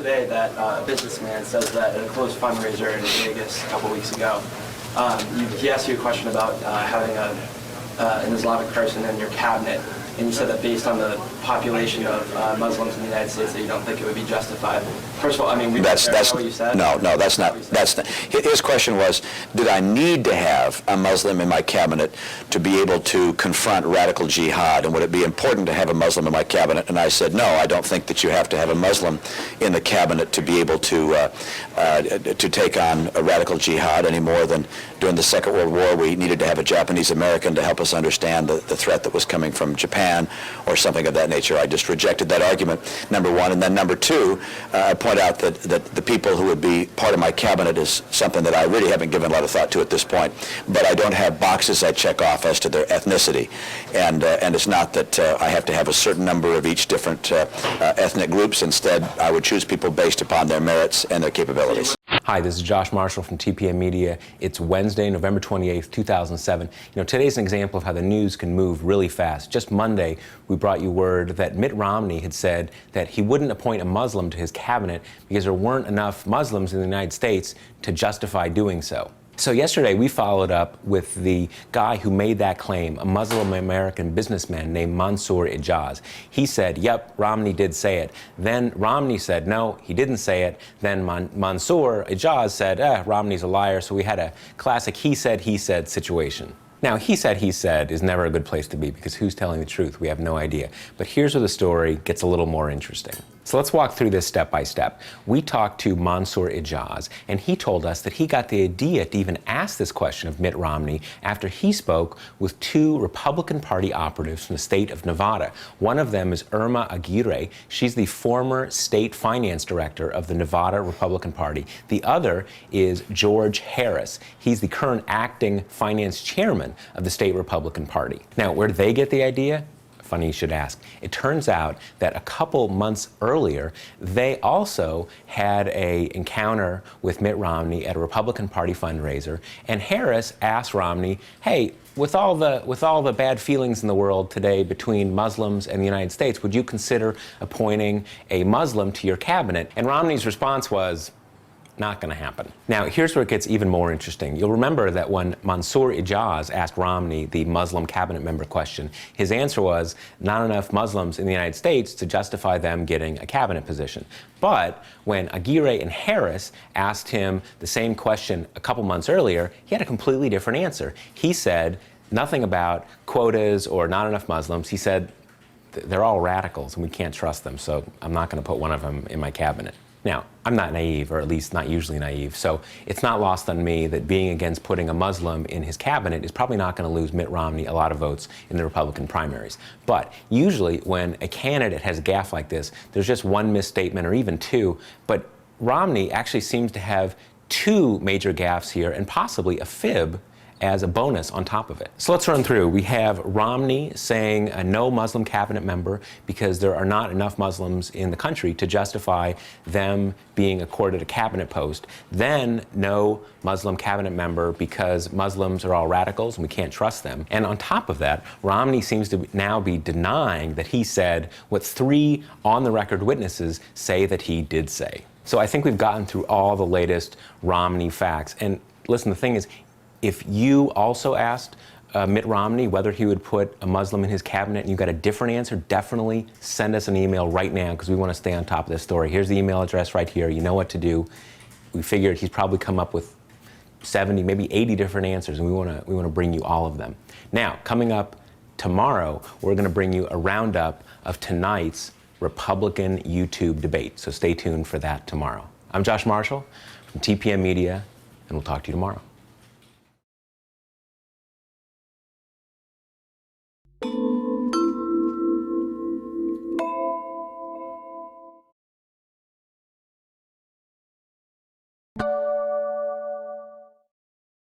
today that a businessman says that at a closed fundraiser in Vegas a couple weeks ago, he asked you a question about having an Islamic person in your cabinet, and you said that based on the population of Muslims in the United States, that you don't think it would be justified. First of all, I mean, that's what you said. No, that's not. His question was, did I need to have a Muslim in my cabinet to be able to confront radical jihad, and would it be important to have a Muslim in my cabinet? And I said, no, I don't think that you have to have a Muslim in the cabinet to be able to take on a radical jihad any more than during the Second World War we needed to have a Japanese American to help us understand the threat that was coming from Japan or something of that nature. I just rejected that argument, number one. And then number two, I point out that the people who would be part of my cabinet is something that I really haven't given a lot of thought to at this point. But I don't have boxes I check off as to their ethnicity. And it's not that I have to have a certain number of each different ethnic groups. Instead, I would choose people based upon their merits and their capabilities. Hi, this is Josh Marshall from TPM Media. It's Wednesday, November 28th, 2007. You know, today's an example of how the news can move really fast. Just Monday, we brought you word that Mitt Romney had said that he wouldn't appoint a Muslim to his cabinet because there weren't enough Muslims in the United States to justify doing so. So yesterday, we followed up with the guy who made that claim, a Muslim-American businessman named Mansour Ijaz. He said, yep, Romney did say it. Then Romney said, no, he didn't say it. Then Mansour Ijaz said, Romney's a liar. So we had a classic he said situation. Now, he said is never a good place to be because who's telling the truth? We have no idea. But here's where the story gets a little more interesting. So let's walk through this step by step. We talked to Mansour Ijaz, and he told us that he got the idea to even ask this question of Mitt Romney after he spoke with two Republican Party operatives from the state of Nevada. One of them is Irma Aguirre. She's the former state finance director of the Nevada Republican Party. The other is George Harris. He's the current acting finance chairman of the state Republican Party. Now, where did they get the idea? Funny you should ask. It turns out that a couple months earlier, they also had an encounter with Mitt Romney at a Republican Party fundraiser, and Harris asked Romney, hey, with all the bad feelings in the world today between Muslims and the United States, would you consider appointing a Muslim to your cabinet? And Romney's response was, not going to happen. Now, here's where it gets even more interesting. You'll remember that when Mansour Ijaz asked Romney the Muslim cabinet member question, his answer was not enough Muslims in the United States to justify them getting a cabinet position. But when Aguirre and Harris asked him the same question a couple months earlier, he had a completely different answer. He said nothing about quotas or not enough Muslims. He said they're all radicals and we can't trust them, so I'm not going to put one of them in my cabinet. Now, I'm not naive, or at least not usually naive, so it's not lost on me that being against putting a Muslim in his cabinet is probably not going to lose Mitt Romney a lot of votes in the Republican primaries. But usually when a candidate has a gaffe like this, there's just one misstatement or even two, but Romney actually seems to have two major gaffes here and possibly a fib as a bonus on top of it. So let's run through. We have Romney saying a no Muslim cabinet member because there are not enough Muslims in the country to justify them being accorded a cabinet post. Then no Muslim cabinet member because Muslims are all radicals and we can't trust them. And on top of that, Romney seems to now be denying that he said what three on-the-record witnesses say that he did say. So I think we've gotten through all the latest Romney facts. And listen, the thing is, if you also asked Mitt Romney whether he would put a Muslim in his cabinet and you got a different answer, definitely send us an email right now because we want to stay on top of this story. Here's the email address right here. You know what to do. We figured he's probably come up with 70, maybe 80 different answers, and we want to bring you all of them. Now, coming up tomorrow, we're going to bring you a roundup of tonight's Republican YouTube debate. So stay tuned for that tomorrow. I'm Josh Marshall from TPM Media, and we'll talk to you tomorrow.